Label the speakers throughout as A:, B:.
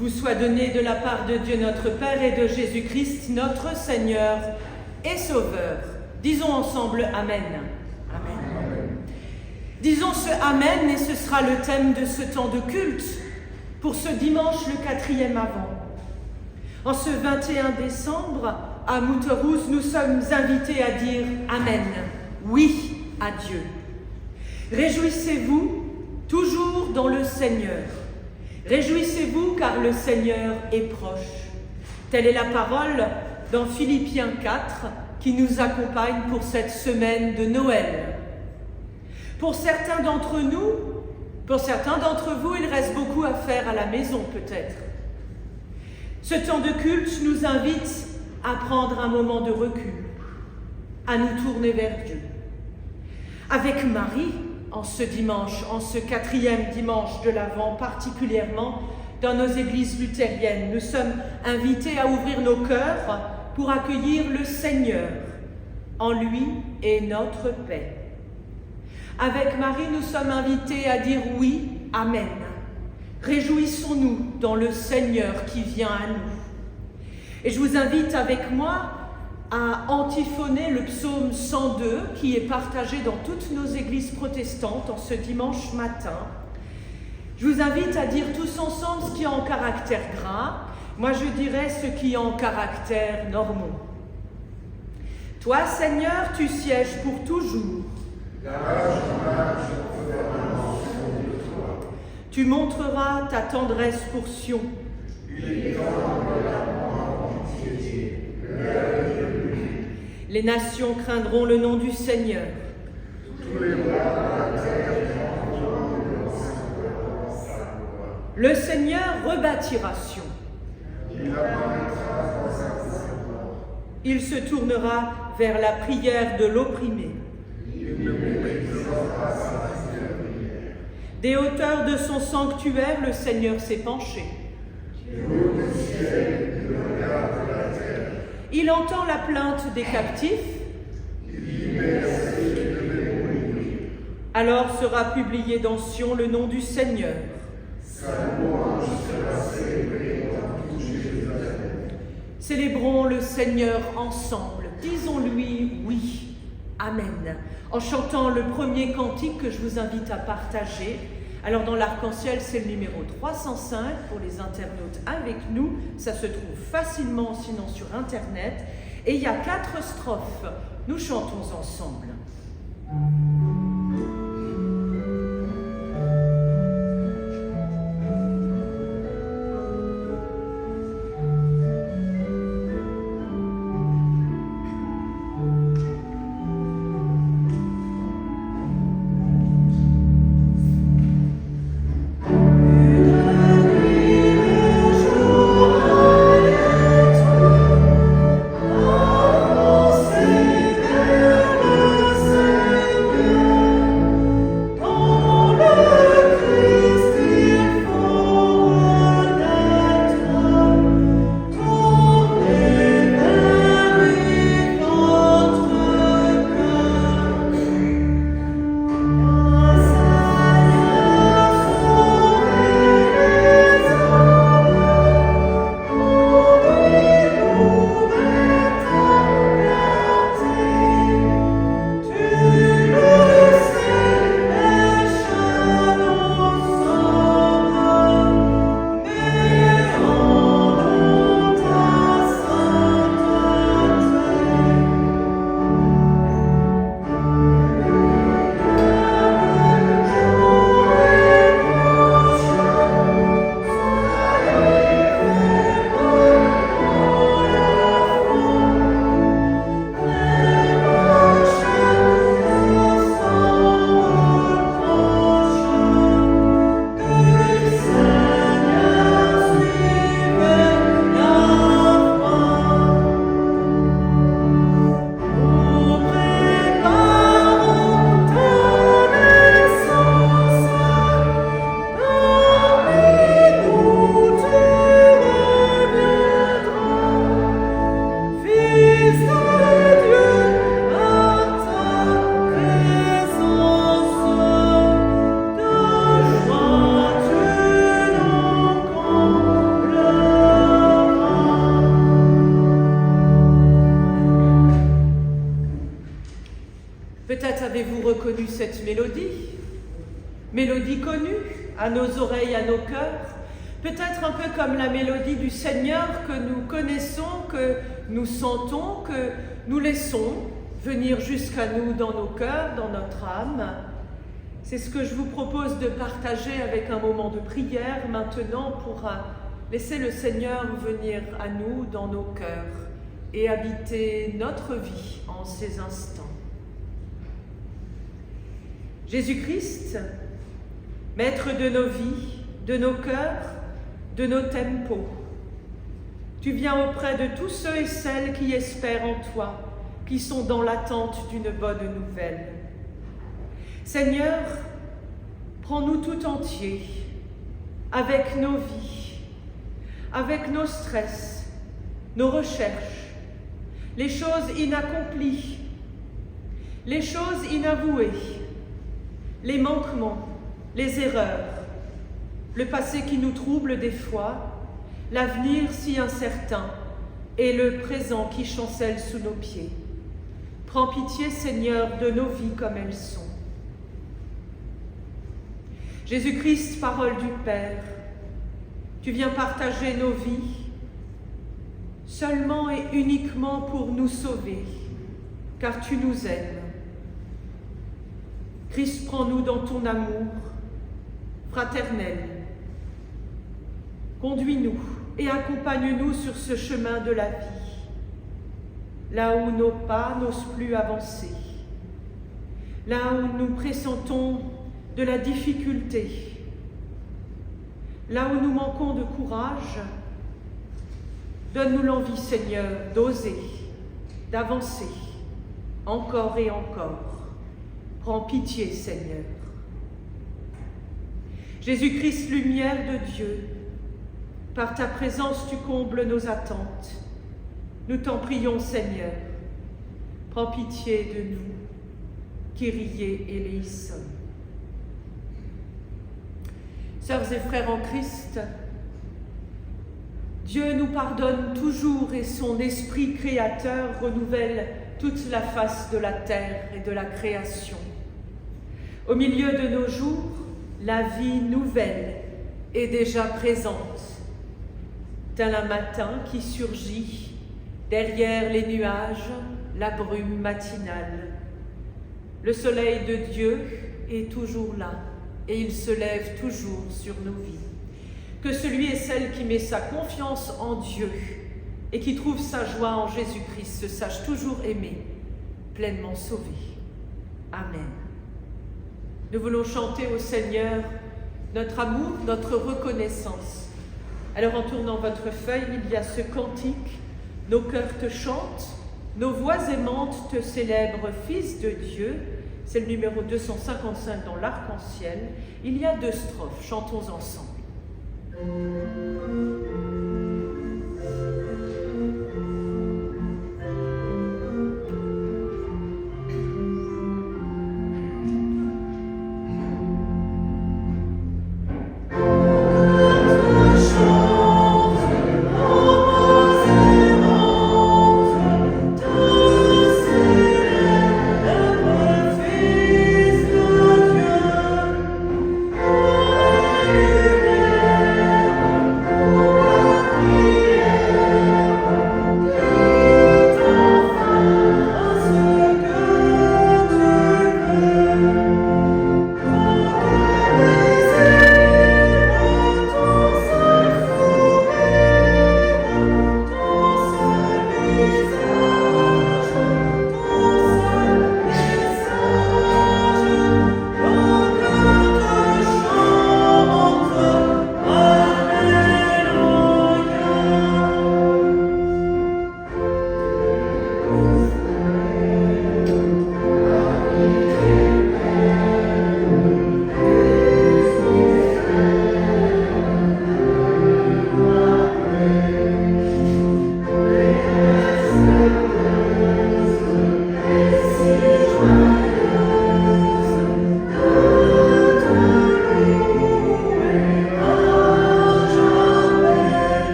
A: vous soit donné de la part de Dieu notre Père et de Jésus-Christ, notre Seigneur et Sauveur. Disons ensemble Amen. Amen. Disons ce Amen et ce sera le thème de ce temps de culte pour ce dimanche le 4e avant. En ce 21 décembre, à Mouterouz, nous sommes invités à dire Amen, oui à Dieu. Réjouissez-vous toujours dans le Seigneur. Réjouissez-vous car le Seigneur est proche. Telle est la parole dans Philippiens 4 qui nous accompagne pour cette semaine de Noël. Pour certains d'entre nous, pour certains d'entre vous, il reste beaucoup à faire à la maison peut-être. Ce temps de culte nous invite à prendre un moment de recul, à nous tourner vers Dieu. Avec Marie, en ce dimanche, en ce 4e dimanche de l'Avent, particulièrement dans nos églises luthériennes, nous sommes invités à ouvrir nos cœurs pour accueillir le Seigneur. En lui est notre paix. Avec Marie, nous sommes invités à dire oui, Amen. Réjouissons-nous dans le Seigneur qui vient à nous. Et je vous invite avec moi à antiphoner le psaume 102 qui est partagé dans toutes nos églises protestantes en ce dimanche matin. Je vous invite à dire tous ensemble ce qui est en caractère gras. Moi je dirais ce qui est en caractère normaux. Toi Seigneur, tu sièges pour toujours. Tu montreras ta tendresse pour Sion. Les nations craindront le nom du Seigneur. Le Seigneur rebâtira Sion. Il se tournera vers la prière de l'opprimé. Des hauteurs de son sanctuaire, le Seigneur s'est penché. Il entend la plainte des captifs. Alors sera publié dans Sion le nom du Seigneur. Célébrons le Seigneur ensemble. Disons-lui oui. Amen. En chantant le premier cantique que je vous invite à partager. Alors dans l'arc-en-ciel, c'est le numéro 305 pour les internautes avec nous. Ça se trouve facilement sinon sur Internet. Et il y a 4 strophes. Nous chantons ensemble. Peut-être avez-vous reconnu cette mélodie, mélodie connue à nos oreilles, à nos cœurs, peut-être un peu comme la mélodie du Seigneur que nous connaissons, que nous sentons, que nous laissons venir jusqu'à nous dans nos cœurs, dans notre âme. C'est ce que je vous propose de partager avec un moment de prière maintenant pour laisser le Seigneur venir à nous dans nos cœurs et habiter notre vie en ces instants. Jésus-Christ, Maître de nos vies, de nos cœurs, de nos tempos, tu viens auprès de tous ceux et celles qui espèrent en toi, qui sont dans l'attente d'une bonne nouvelle. Seigneur, prends-nous tout entiers, avec nos vies, avec nos stress, nos recherches, les choses inaccomplies, les choses inavouées, les manquements, les erreurs, le passé qui nous trouble des fois, l'avenir si incertain et le présent qui chancelle sous nos pieds. Prends pitié, Seigneur, de nos vies comme elles sont. Jésus-Christ, parole du Père, tu viens partager nos vies seulement et uniquement pour nous sauver, car tu nous aimes. Christ, prends-nous dans ton amour fraternel. Conduis-nous et accompagne-nous sur ce chemin de la vie, là où nos pas n'osent plus avancer, là où nous pressentons de la difficulté, là où nous manquons de courage. Donne-nous l'envie, Seigneur, d'oser, d'avancer, encore et encore. Prends pitié, Seigneur. Jésus-Christ, lumière de Dieu, par ta présence, tu combles nos attentes. Nous t'en prions, Seigneur. Prends pitié de nous. Kyrie eleison. Sœurs et frères en Christ, Dieu nous pardonne toujours et son esprit créateur renouvelle toute la face de la terre et de la création. Au milieu de nos jours, la vie nouvelle est déjà présente, tel un matin qui surgit derrière les nuages, la brume matinale. Le soleil de Dieu est toujours là et il se lève toujours sur nos vies. Que celui et celle qui met sa confiance en Dieu et qui trouve sa joie en Jésus-Christ se sache toujours aimé, pleinement sauvé. Amen. Nous voulons chanter au Seigneur notre amour, notre reconnaissance. Alors en tournant votre feuille, il y a ce cantique. Nos cœurs te chantent, nos voix aimantes te célèbrent, Fils de Dieu. C'est le numéro 255 dans l'arc-en-ciel. Il y a 2 strophes, chantons ensemble.
B: Oh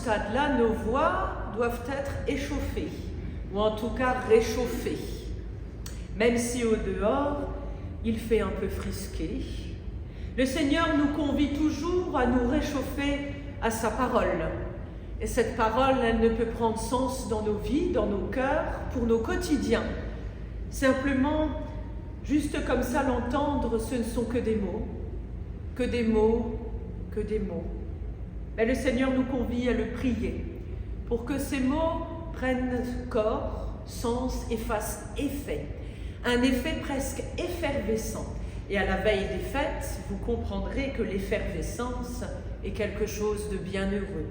A: stade-là, nos voix doivent être échauffées, ou en tout cas réchauffées. Même si au dehors, il fait un peu frisqué, le Seigneur nous convie toujours à nous réchauffer à sa parole. Et cette parole, elle ne peut prendre sens dans nos vies, dans nos cœurs, pour nos quotidiens. Simplement, juste comme ça, l'entendre, ce ne sont que des mots, que des mots, que des mots. Mais le Seigneur nous convie à le prier pour que ces mots prennent corps, sens et fassent effet. Un effet presque effervescent. Et à la veille des fêtes, vous comprendrez que l'effervescence est quelque chose de bien heureux.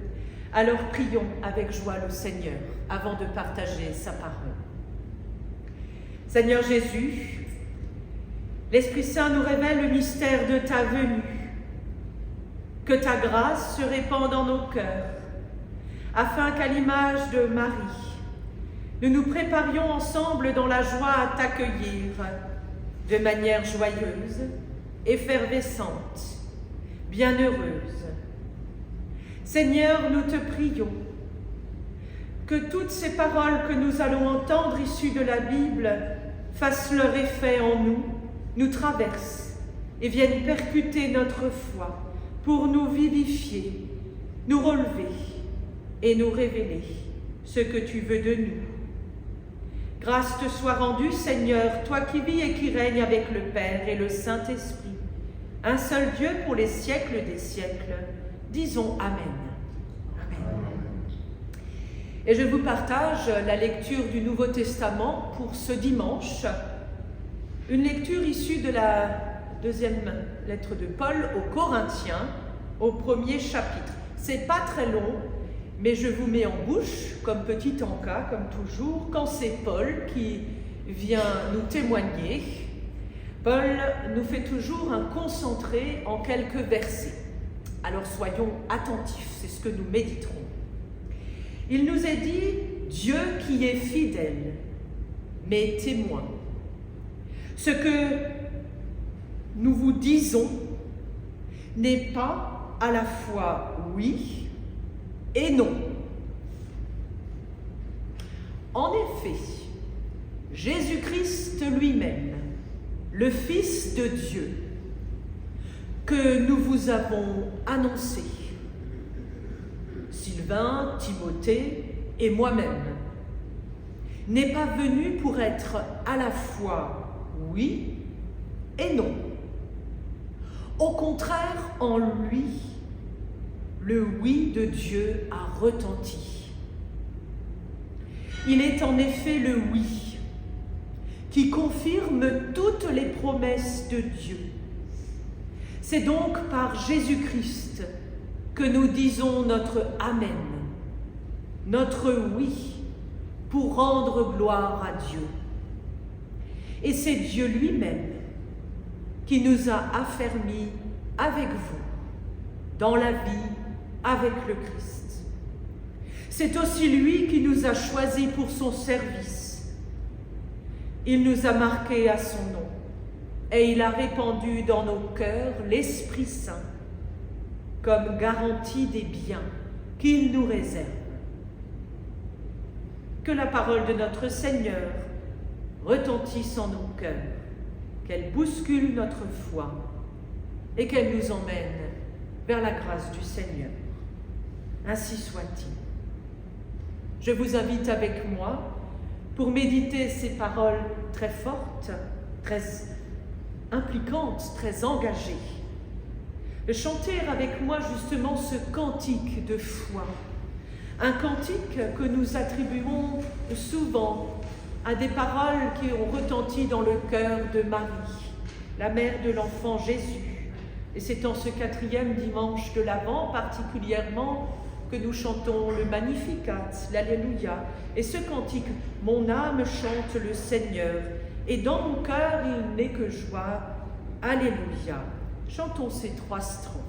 A: Alors prions avec joie le Seigneur avant de partager sa parole. Seigneur Jésus, l'Esprit Saint nous révèle le mystère de ta venue. Que ta grâce se répande dans nos cœurs, afin qu'à l'image de Marie, nous nous préparions ensemble dans la joie à t'accueillir de manière joyeuse, effervescente, bienheureuse. Seigneur, nous te prions que toutes ces paroles que nous allons entendre issues de la Bible fassent leur effet en nous, nous traversent et viennent percuter notre foi pour nous vivifier, nous relever et nous révéler ce que tu veux de nous. Grâce te soit rendue, Seigneur, toi qui vis et qui règnes avec le Père et le Saint-Esprit, un seul Dieu pour les siècles des siècles. Disons Amen. Amen. Et je vous partage la lecture du Nouveau Testament pour ce dimanche, une lecture issue de la deuxième lettre de Paul aux Corinthiens, au premier chapitre. C'est pas très long, mais je vous mets en bouche, comme petit encas, comme toujours, quand c'est Paul qui vient nous témoigner. Paul nous fait toujours un concentré en quelques versets. Alors soyons attentifs, c'est ce que nous méditerons. Il nous est dit « Dieu qui est fidèle, mais témoin. Ce que nous vous disons n'est pas à la fois oui et non. En effet, Jésus-Christ lui-même, le Fils de Dieu, que nous vous avons annoncé, Sylvain, Timothée et moi-même, n'est pas venu pour être à la fois oui et non. Au contraire, en lui, le oui de Dieu a retenti. Il est en effet le oui qui confirme toutes les promesses de Dieu. C'est donc par Jésus-Christ que nous disons notre Amen, notre oui, pour rendre gloire à Dieu. Et c'est Dieu lui-même qui nous a affermis avec vous dans la vie avec le Christ. C'est aussi lui qui nous a choisis pour son service. Il nous a marqués à son nom et il a répandu dans nos cœurs l'Esprit Saint comme garantie des biens qu'il nous réserve. Que la parole de notre Seigneur retentisse en nos cœurs, qu'elle bouscule notre foi et qu'elle nous emmène vers la grâce du Seigneur. Ainsi soit-il. Je vous invite avec moi pour méditer ces paroles très fortes, très impliquantes, très engagées. De chanter avec moi justement ce cantique de foi. Un cantique que nous attribuons souvent à des paroles qui ont retenti dans le cœur de Marie, la mère de l'enfant Jésus. Et c'est en ce 4e dimanche de l'Avent particulièrement que nous chantons le Magnificat, l'Alléluia. Et ce cantique, mon âme chante le Seigneur, et dans mon cœur il n'est que joie, Alléluia. Chantons ces 3 strophes.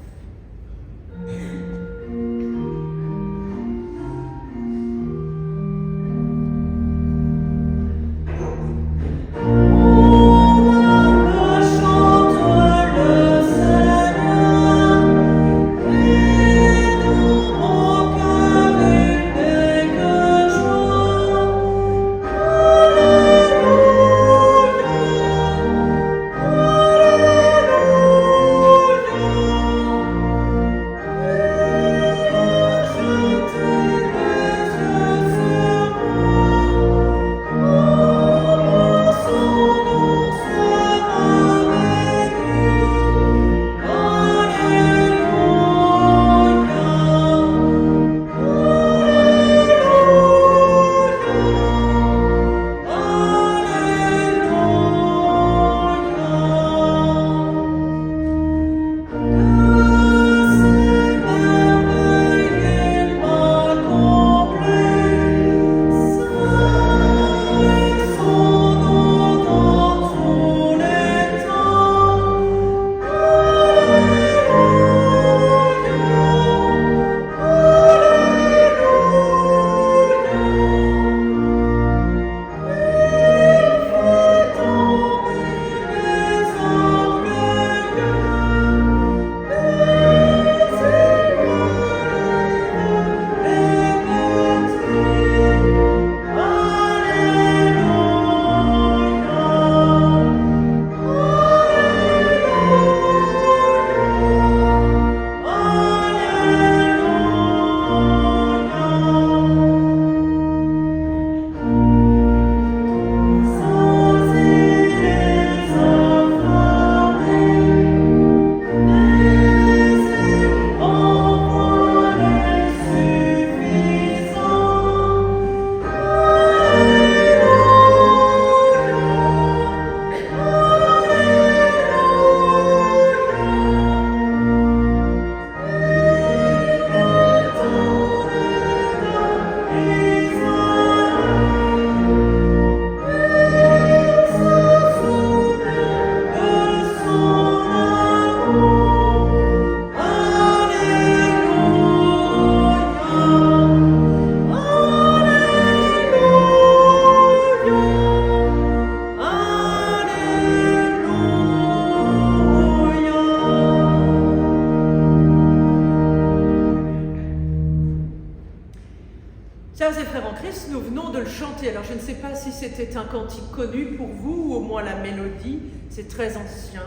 A: c'était un cantique connu pour vous, ou au moins la mélodie, c'est très ancien.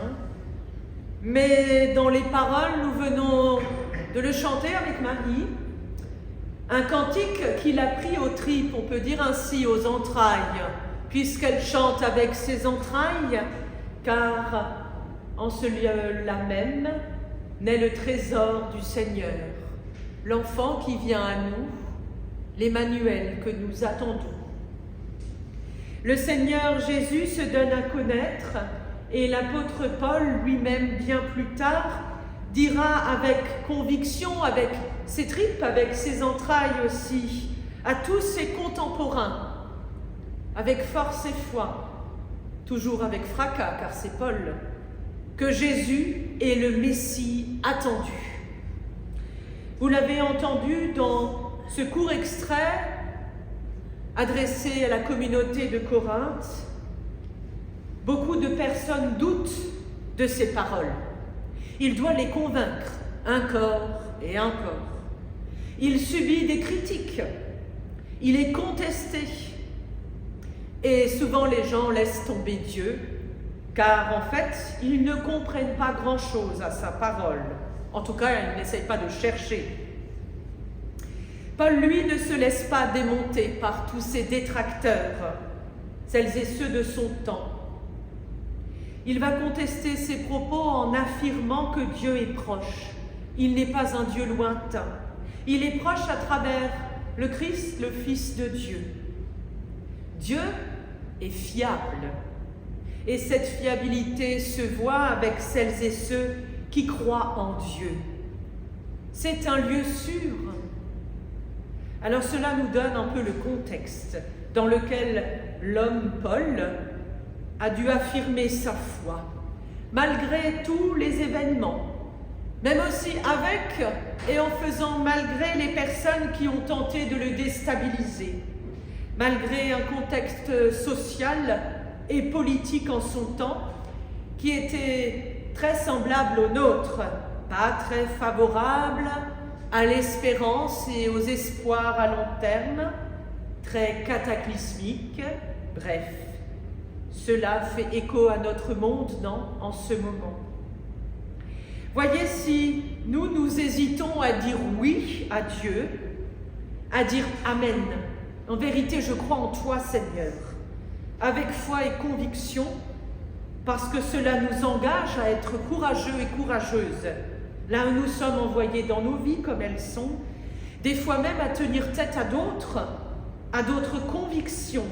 A: Mais dans les paroles, nous venons de le chanter avec Marie. Un cantique qu'il a pris aux tripes, on peut dire ainsi, aux entrailles, puisqu'elle chante avec ses entrailles, car en ce lieu-là même naît le trésor du Seigneur, l'enfant qui vient à nous, l'Emmanuel que nous attendons. Le Seigneur Jésus se donne à connaître et l'apôtre Paul lui-même bien plus tard dira avec conviction, avec ses tripes, avec ses entrailles aussi, à tous ses contemporains, avec force et foi, toujours avec fracas car c'est Paul, que Jésus est le Messie attendu. Vous l'avez entendu dans ce court extrait adressé à la communauté de Corinthe. Beaucoup de personnes doutent de ces paroles. Il doit les convaincre encore et encore. Il subit des critiques. Il est contesté. Et souvent les gens laissent tomber Dieu, car en fait, ils ne comprennent pas grand-chose à sa parole. En tout cas, ils n'essayent pas de chercher. Paul, lui, ne se laisse pas démonter par tous ses détracteurs, celles et ceux de son temps. Il va contester ses propos en affirmant que Dieu est proche. Il n'est pas un Dieu lointain. Il est proche à travers le Christ, le Fils de Dieu. Dieu est fiable. Et cette fiabilité se voit avec celles et ceux qui croient en Dieu. C'est un lieu sûr. Alors cela nous donne un peu le contexte dans lequel l'homme Paul a dû affirmer sa foi, malgré tous les événements, même aussi avec et en faisant malgré les personnes qui ont tenté de le déstabiliser, malgré un contexte social et politique en son temps qui était très semblable au nôtre, pas très favorable à l'espérance et aux espoirs à long terme, très cataclysmique, bref. Cela fait écho à notre monde, non, en ce moment. Voyez, si nous hésitons à dire oui à Dieu, à dire Amen, en vérité, je crois en toi, Seigneur, avec foi et conviction, parce que cela nous engage à être courageux et courageuses, là où nous sommes envoyés dans nos vies comme elles sont, des fois même à tenir tête à d'autres convictions,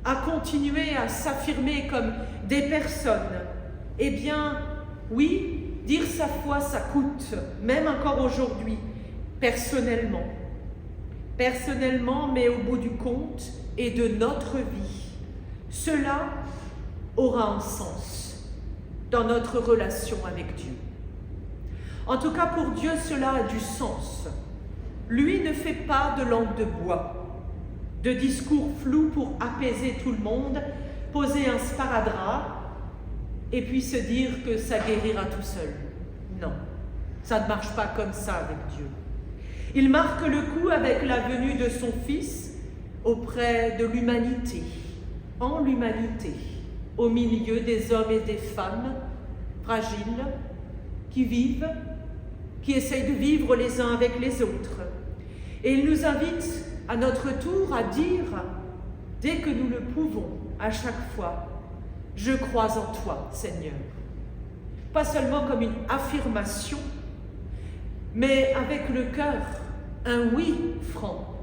A: à continuer à s'affirmer comme des personnes. Eh bien, oui, dire sa foi, ça coûte, même encore aujourd'hui, personnellement. Personnellement, mais au bout du compte et de notre vie. Cela aura un sens dans notre relation avec Dieu. En tout cas, pour Dieu, cela a du sens. Lui ne fait pas de langue de bois, de discours flous pour apaiser tout le monde, poser un sparadrap et puis se dire que ça guérira tout seul. Non, ça ne marche pas comme ça avec Dieu. Il marque le coup avec la venue de son Fils auprès de l'humanité, en l'humanité, au milieu des hommes et des femmes fragiles qui vivent, qui essayent de vivre les uns avec les autres. Et il nous invite à notre tour à dire, dès que nous le pouvons, à chaque fois, « Je crois en toi, Seigneur ». Pas seulement comme une affirmation, mais avec le cœur, un oui franc,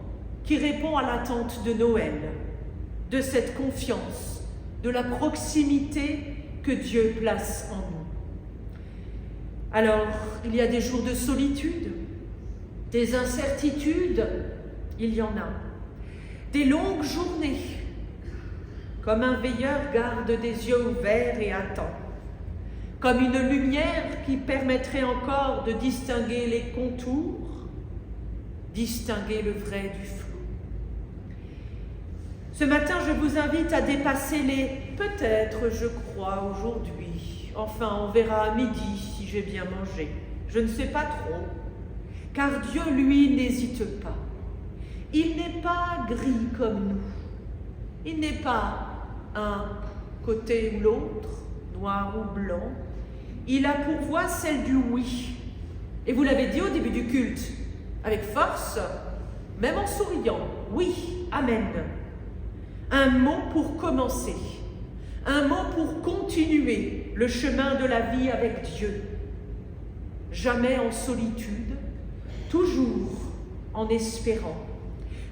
A: qui répond à l'attente de Noël, de cette confiance, de la proximité que Dieu place en nous. Alors, il y a des jours de solitude, des incertitudes, il y en a. Des longues journées, comme un veilleur garde des yeux ouverts et attend. Comme une lumière qui permettrait encore de distinguer les contours, distinguer le vrai du flou. Ce matin, je vous invite à dépasser les « peut-être, je crois, aujourd'hui ». Enfin, on verra à midi si j'ai bien mangé. Je ne sais pas trop. Car Dieu, lui, n'hésite pas. Il n'est pas gris comme nous. Il n'est pas un côté ou l'autre, noir ou blanc. Il a pour voix celle du oui. Et vous l'avez dit au début du culte, avec force, même en souriant. Oui, amen. Un mot pour commencer. Un mot pour continuer le chemin de la vie avec Dieu. Jamais en solitude, toujours en espérant.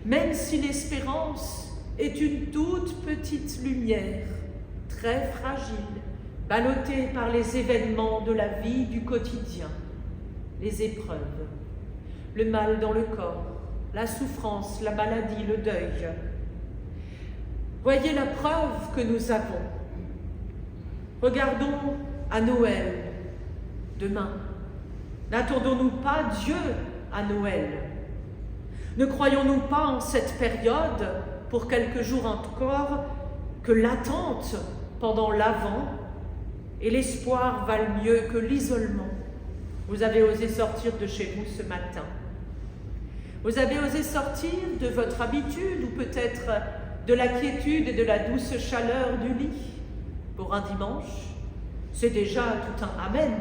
A: Même si l'espérance est une toute petite lumière, très fragile, ballottée par les événements de la vie du quotidien, les épreuves, le mal dans le corps, la souffrance, la maladie, le deuil. Voyez la preuve que nous avons. Regardons à Noël, demain. N'attendons-nous pas Dieu à Noël? Ne croyons-nous pas en cette période, pour quelques jours encore, que l'attente pendant l'Avent et l'espoir valent mieux que l'isolement? Vous avez osé sortir de chez vous ce matin. Vous avez osé sortir de votre habitude ou peut-être de la quiétude et de la douce chaleur du lit. Pour un dimanche, c'est déjà tout un amen,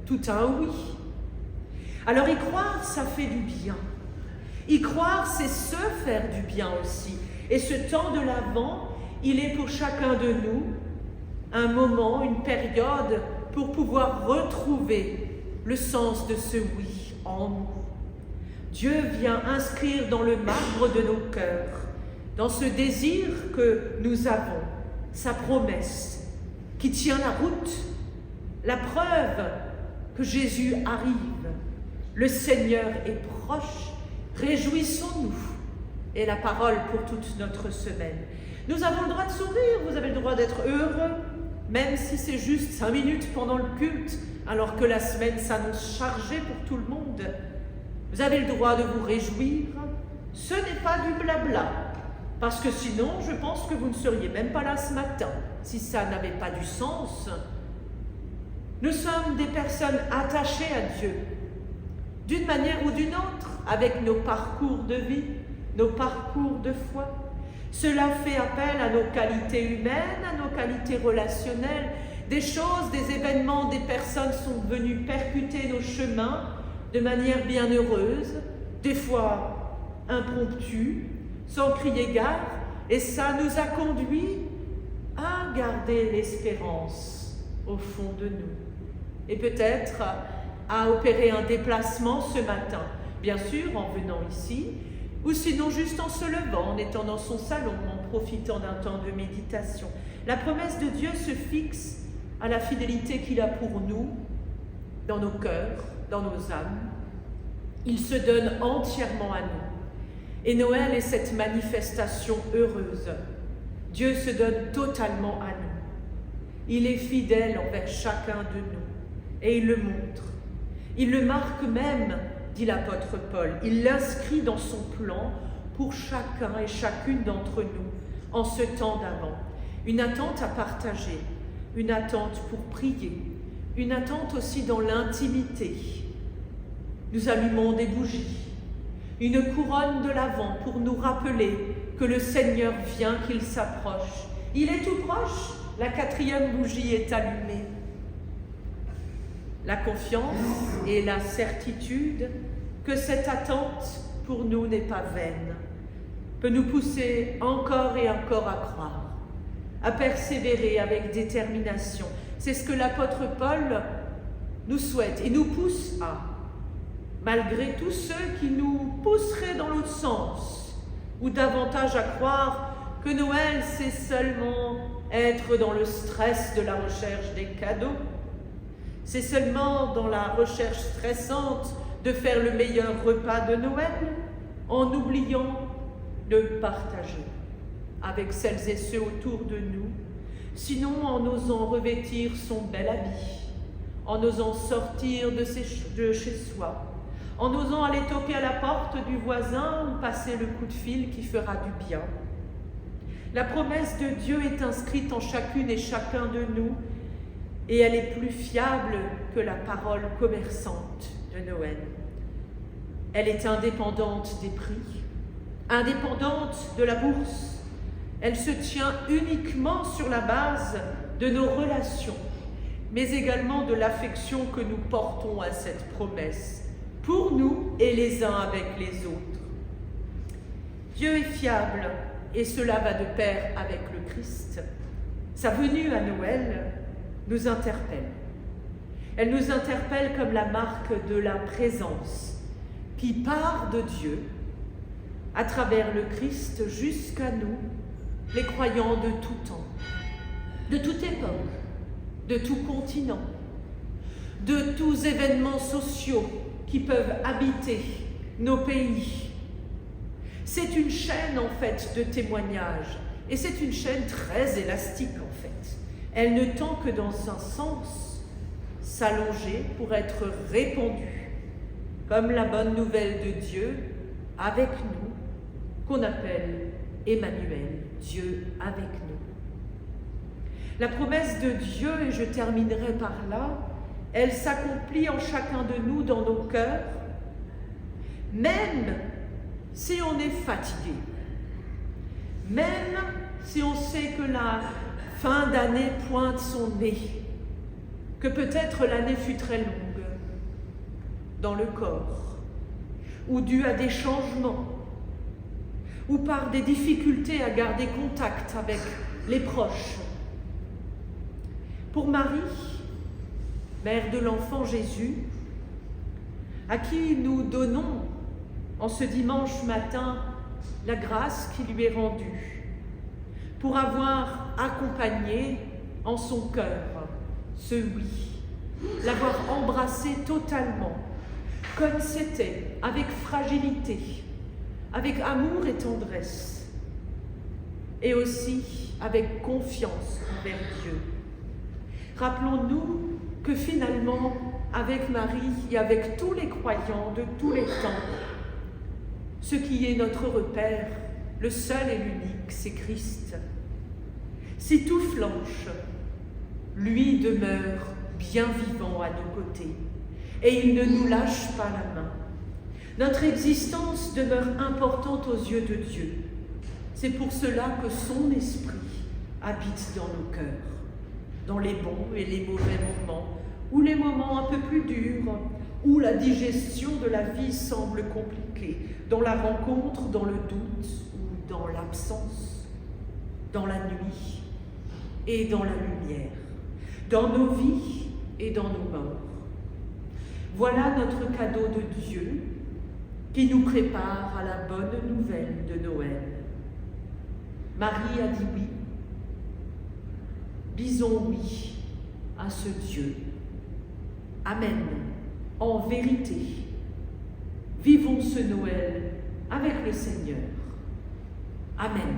A: tout un oui. Alors y croire, ça fait du bien. Y croire, c'est se faire du bien aussi. Et ce temps de l'Avent, il est pour chacun de nous un moment, une période pour pouvoir retrouver le sens de ce oui en nous. Dieu vient inscrire dans le marbre de nos cœurs, dans ce désir que nous avons, sa promesse qui tient la route, la preuve que Jésus arrive. Le Seigneur est proche, réjouissons-nous. Et la parole pour toute notre semaine. Nous avons le droit de sourire, vous avez le droit d'être heureux, même si c'est juste 5 minutes pendant le culte, alors que la semaine s'annonce chargée pour tout le monde. Vous avez le droit de vous réjouir. Ce n'est pas du blabla, parce que sinon, je pense que vous ne seriez même pas là ce matin, si ça n'avait pas du sens. Nous sommes des personnes attachées à Dieu, d'une manière ou d'une autre, avec nos parcours de vie, nos parcours de foi. Cela fait appel à nos qualités humaines, à nos qualités relationnelles. Des choses, des événements, des personnes sont venues percuter nos chemins de manière bien heureuse, des fois impromptue, sans crier gare, et ça nous a conduits à garder l'espérance au fond de nous. Et peut-être à opérer un déplacement ce matin, bien sûr en venant ici, ou sinon juste en se levant, en étant dans son salon, en profitant d'un temps de méditation. La promesse de Dieu se fixe à la fidélité qu'il a pour nous, dans nos cœurs, dans nos âmes. Il se donne entièrement à nous. Et Noël est cette manifestation heureuse. Dieu se donne totalement à nous. Il est fidèle envers chacun de nous. Et il le montre. Il le marque même, dit l'apôtre Paul. Il l'inscrit dans son plan pour chacun et chacune d'entre nous en ce temps d'Avent. Une attente à partager, une attente pour prier, une attente aussi dans l'intimité. Nous allumons des bougies, une couronne de l'Avent pour nous rappeler que le Seigneur vient, qu'il s'approche. Il est tout proche, la 4e bougie est allumée. La confiance et la certitude que cette attente pour nous n'est pas vaine, peut nous pousser encore et encore à croire, à persévérer avec détermination. C'est ce que l'apôtre Paul nous souhaite et nous pousse à, malgré tous ceux qui nous pousseraient dans l'autre sens, ou davantage à croire que Noël, c'est seulement être dans le stress de la recherche des cadeaux. C'est seulement dans la recherche stressante de faire le meilleur repas de Noël, en oubliant de partager avec celles et ceux autour de nous, sinon en osant revêtir son bel habit, en osant sortir de chez soi, en osant aller toquer à la porte du voisin ou passer le coup de fil qui fera du bien. La promesse de Dieu est inscrite en chacune et chacun de nous, et elle est plus fiable que la parole commerçante de Noël. Elle est indépendante des prix, indépendante de la bourse, Elle se tient uniquement sur la base de nos relations, mais également de l'affection que nous portons à cette promesse, pour nous et les uns avec les autres. Dieu est fiable, et cela va de pair avec le Christ. Sa venue à Noël nous interpelle. Elle nous interpelle comme la marque de la présence qui part de Dieu à travers le Christ jusqu'à nous, les croyants de tout temps, de toute époque, de tout continent, de tous événements sociaux qui peuvent habiter nos pays. C'est une chaîne en fait de témoignages et c'est une chaîne très élastique en fait. Elle ne tend que dans un sens, s'allonger pour être répandue, comme la bonne nouvelle de Dieu avec nous, qu'on appelle Emmanuel, Dieu avec nous. La promesse de Dieu, et je terminerai par là, elle s'accomplit en chacun de nous dans nos cœurs, même si on est fatigué, même si on sait que la fin d'année pointe son nez, que peut-être l'année fut très longue dans le corps, ou due à des changements, ou par des difficultés à garder contact avec les proches. Pour Marie, mère de l'enfant Jésus, à qui nous donnons en ce dimanche matin la grâce qui lui est rendue, pour avoir accompagné en son cœur ce oui, l'avoir embrassé totalement, comme c'était, avec fragilité, avec amour et tendresse, et aussi avec confiance envers Dieu. Rappelons-nous que finalement, avec Marie et avec tous les croyants de tous les temps, ce qui est notre repère, le seul et l'unique, c'est Christ. Si tout flanche, lui demeure bien vivant à nos côtés et il ne nous lâche pas la main. Notre existence demeure importante aux yeux de Dieu. C'est pour cela que son esprit habite dans nos cœurs, dans les bons et les mauvais moments, ou les moments un peu plus durs, où la digestion de la vie semble compliquée, dans la rencontre, dans le doute ou dans l'absence, dans la nuit et dans la lumière, dans nos vies et dans nos morts. Voilà notre cadeau de Dieu qui nous prépare à la bonne nouvelle de Noël. Marie a dit oui. Disons oui à ce Dieu. Amen. En vérité, vivons ce Noël avec le Seigneur. Amen.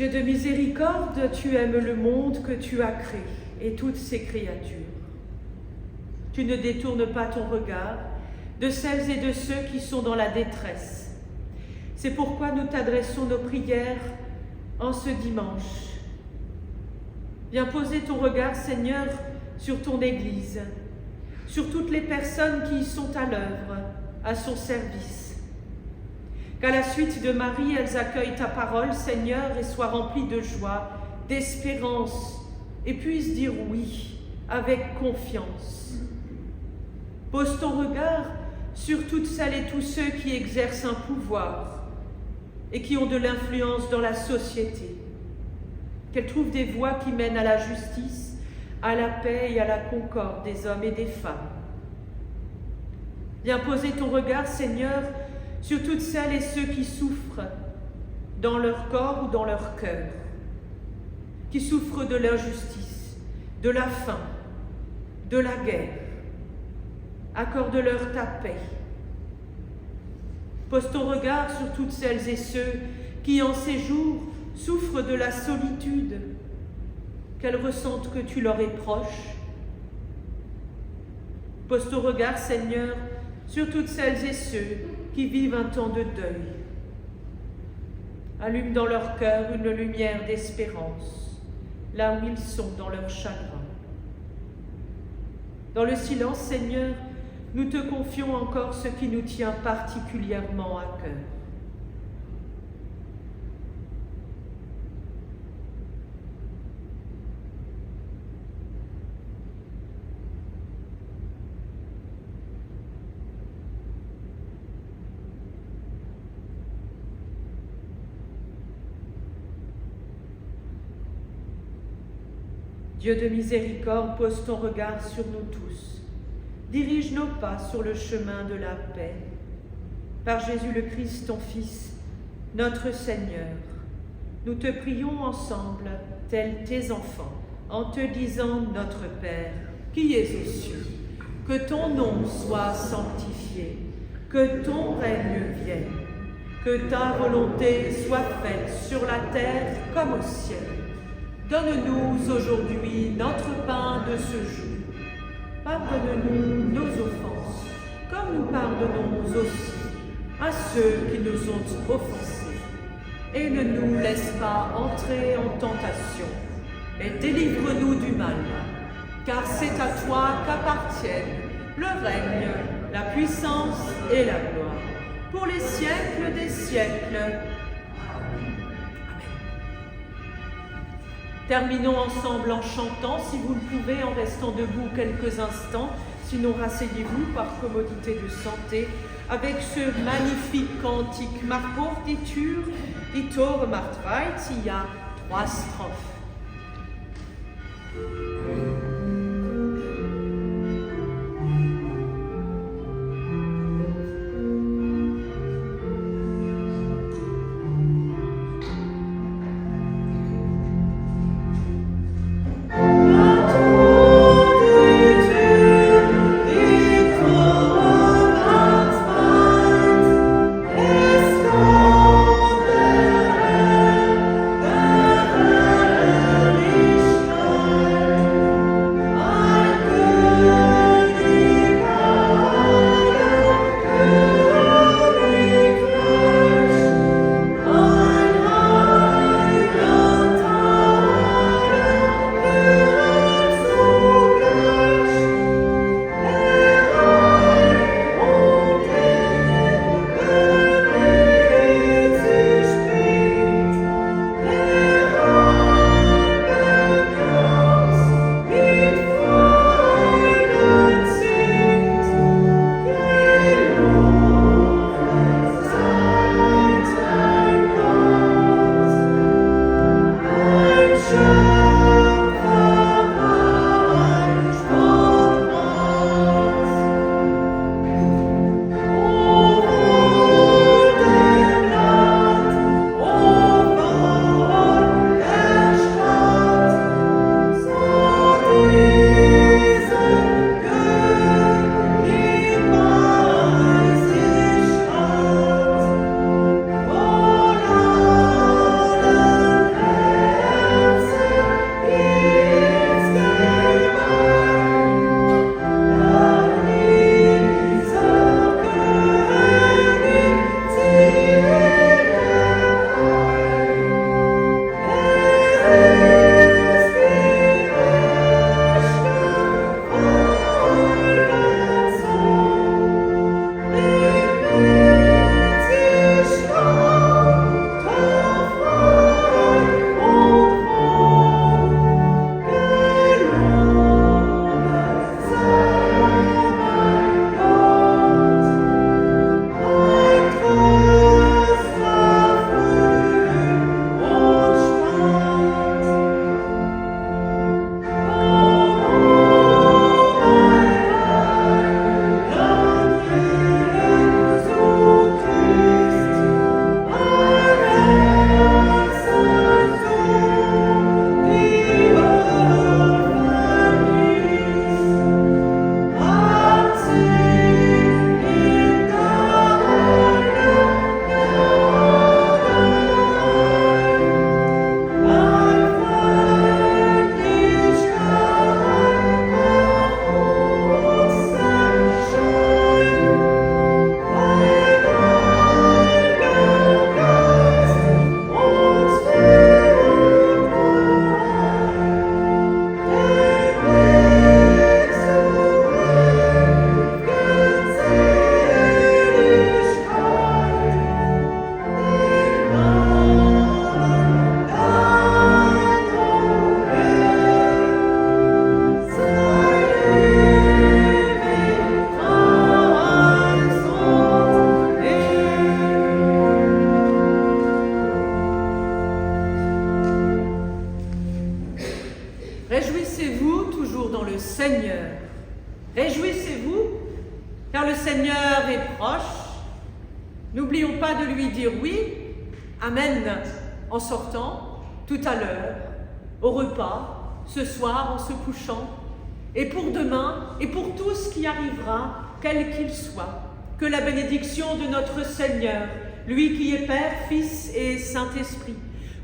A: Dieu de miséricorde, tu aimes le monde que tu as créé et toutes ses créatures. Tu ne détournes pas ton regard de celles et de ceux qui sont dans la détresse. C'est pourquoi nous t'adressons nos prières en ce dimanche. Viens poser ton regard, Seigneur, sur ton Église, sur toutes les personnes qui y sont à l'œuvre, à son service. Qu'à la suite de Marie, elles accueillent ta parole, Seigneur, et soient remplies de joie, d'espérance, et puissent dire oui avec confiance. Pose ton regard sur toutes celles et tous ceux qui exercent un pouvoir et qui ont de l'influence dans la société. Qu'elles trouvent des voies qui mènent à la justice, à la paix et à la concorde des hommes et des femmes. Viens poser ton regard, Seigneur, sur toutes celles et ceux qui souffrent dans leur corps ou dans leur cœur, qui souffrent de l'injustice, de la faim, de la guerre. Accorde-leur ta paix. Pose ton regard sur toutes celles et ceux qui, en ces jours, souffrent de la solitude, qu'elles ressentent que tu leur es proche. Pose ton regard, Seigneur, sur toutes celles et ceux qui vivent un temps de deuil. Allume dans leur cœur une lumière d'espérance, là où ils sont dans leur chagrin. Dans le silence, Seigneur, nous te confions encore ce qui nous tient particulièrement à cœur. Dieu de miséricorde, pose ton regard sur nous tous. Dirige nos pas sur le chemin de la paix. Par Jésus le Christ, ton Fils, notre Seigneur, nous te prions ensemble, tels tes enfants, en te disant, notre Père, qui es aux cieux, que ton nom soit sanctifié, que ton règne vienne, que ta volonté soit faite sur la terre comme au ciel. Donne-nous aujourd'hui notre pain de ce jour. Pardonne-nous nos offenses, comme nous pardonnons aussi à ceux qui nous ont offensés. Et ne nous laisse pas entrer en tentation, mais délivre-nous du mal. Car c'est à toi qu'appartiennent le règne, la puissance et la gloire, pour les siècles des siècles. Terminons ensemble en chantant, si vous le pouvez, en restant debout quelques instants, sinon rasseyez-vous par commodité de santé, avec ce magnifique cantique Marpor ditur, ditor martreit, il y a 3 strophes. le Seigneur. Réjouissez-vous, car le Seigneur est proche. N'oublions pas de lui dire oui, Amen, en sortant, tout à l'heure, au repas, ce soir en se couchant, et pour demain, et pour tout ce qui arrivera, quel qu'il soit. Que la bénédiction de notre Seigneur, lui qui est Père, Fils et Saint-Esprit,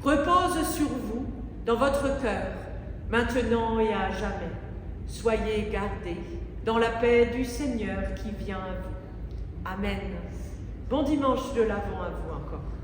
A: repose sur vous, dans votre cœur, maintenant et à jamais. Soyez gardés dans la paix du Seigneur qui vient à vous. Amen. Bon dimanche de l'Avent à vous encore.